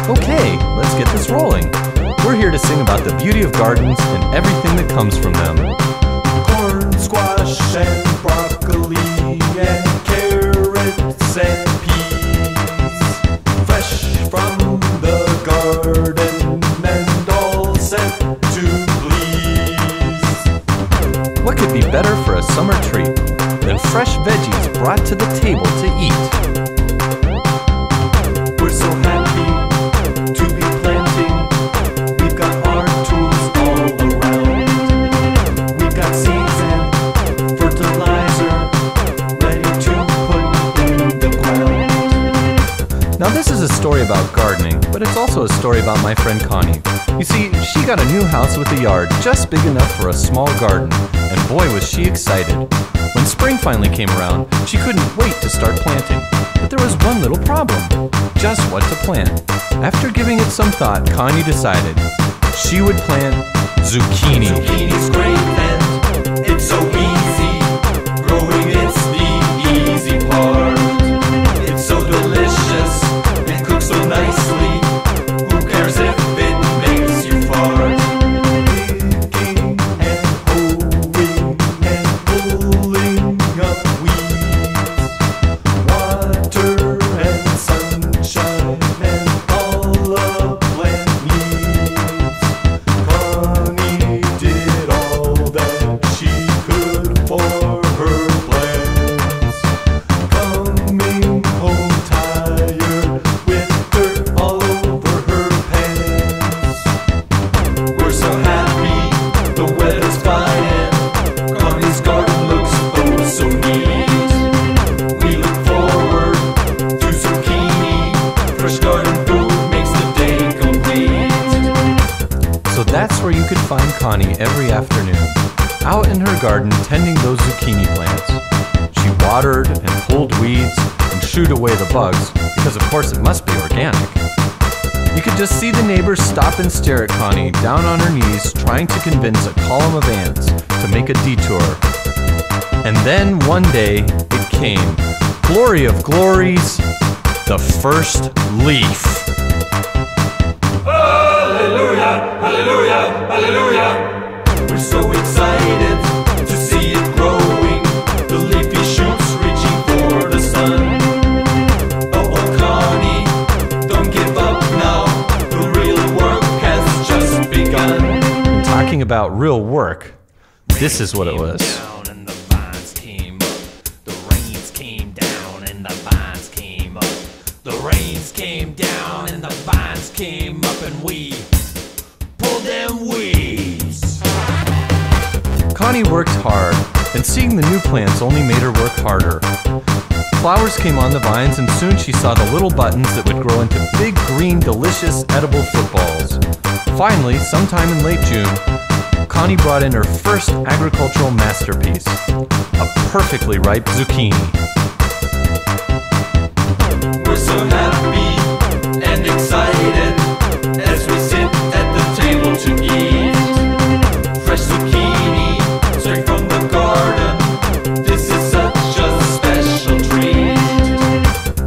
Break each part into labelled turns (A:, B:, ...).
A: Okay, let's get this rolling. We're here to sing about the beauty of gardens and everything that comes from them.
B: Corn, squash, and broccoli, and carrots and peas, fresh from the garden and all set to please.
A: What could be better for a summer treat than fresh veggies brought to the table to eat?
B: We're so happy to be planting. We've got our tools all around. We've got seeds and fertilizer ready to put in the ground.
A: Now this is a story about gardening, but it's also a story about my friend Connie. You see, she got a new house with a yard just big enough for a small garden, and boy was she excited. When spring finally came around, she couldn't wait to start planting. But there was one little problem, just what to plant. After giving it some thought, Connie decided she would plant zucchini.
B: Zucchini's great and it's so easy. Growing it's the easy part. It's so delicious and cooks so nicely. Who cares if it makes you fart? Digging and hoeing and pulling up weeds, water and sunshine and all a plant needs. Connie did all that she could for her plants, coming home tired with dirt all over her pants. We're so happy the weather's fine and Connie's garden looks oh so neat. We look forward to zucchini. Fresh garden food makes the day complete.
A: So that's where you could find Connie every afternoon, out in her garden tending those zucchini plants. She watered and pulled weeds and shooed away the bugs, because of course it must be organic. You could just see the neighbors stop and stare at Connie down on her knees trying to convince a column of ants to make a detour. And then one day it came. Glory of glories, the first leaf.
B: Hallelujah, hallelujah, hallelujah. We're so excited to see it growing. The leafy shoots reaching for the sun. Oh, Connie, don't give up now. The real work has just begun.
A: Talking about real work, this is what it was.
C: Down and the vines came up. The rains came down and the vines came up. The rains came down and the vines came up, and we pulled them weeds.
A: Connie worked hard, and seeing the new plants only made her work harder. Flowers came on the vines, and soon she saw the little buttons that would grow into big, green, delicious, edible footballs. Finally, sometime in late June, Connie brought in her first agricultural masterpiece, a perfectly ripe zucchini.
B: We're so happy and excited as we sit at the table to eat. Fresh zucchini straight from the garden. This is such a special treat.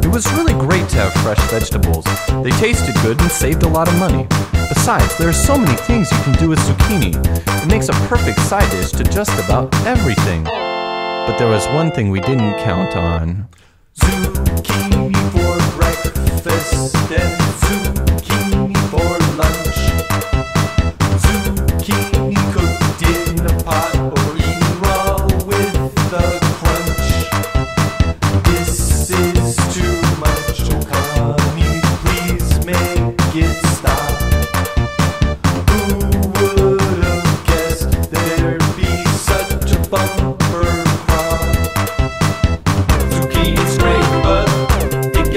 A: It was really great to have fresh vegetables. They tasted good and saved a lot of money. Besides, there are so many things you can do with zucchini. It makes a perfect side dish to just about everything. But there was one thing we didn't count on.
B: Zucchini for breakfast and zucchini for lunch. Zucchini cooked in a pot or eaten raw with the crunch. This is too much, oh Connie, please make it stop. Who would have guessed there'd be such a bumper crop? Zucchini's great, but it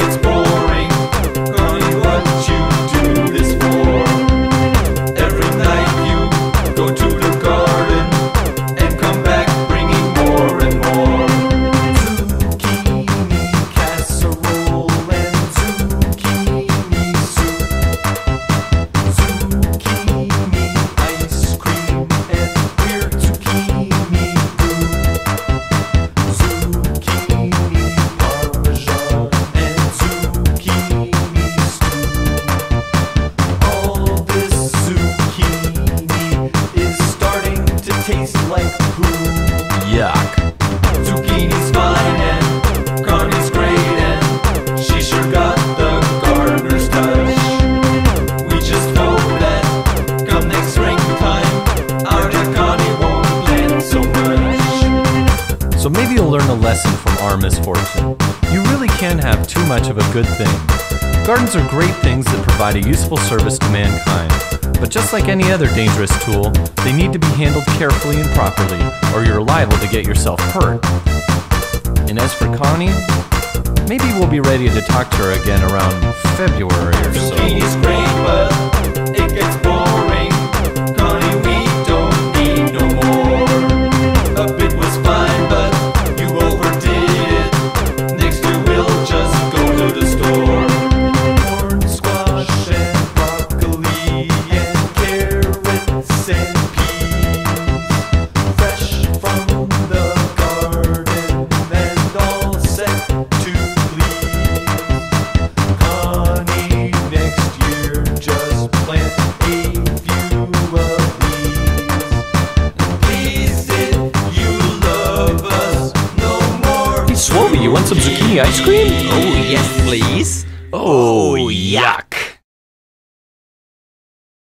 A: our misfortune. You really can have too much of a good thing. Gardens are great things that provide a useful service to mankind. But just like any other dangerous tool, they need to be handled carefully and properly, or you're liable to get yourself hurt. And as for Connie, maybe we'll be ready to talk to her again around February or so.
B: Zucchini's great, but it gets boring. Connie, we don't need no more. A bit was fine, but you overdid it. Next year we'll just go to the store. Corn, squash, and broccoli, and carrots and peas. Fresh from the garden and all set to please. Connie, next year just plant a few of these. Please, did you love us no more?
A: Hey, Swoby, you want some zucchini ice cream?
C: Oh, yes, please. Oh, yuck.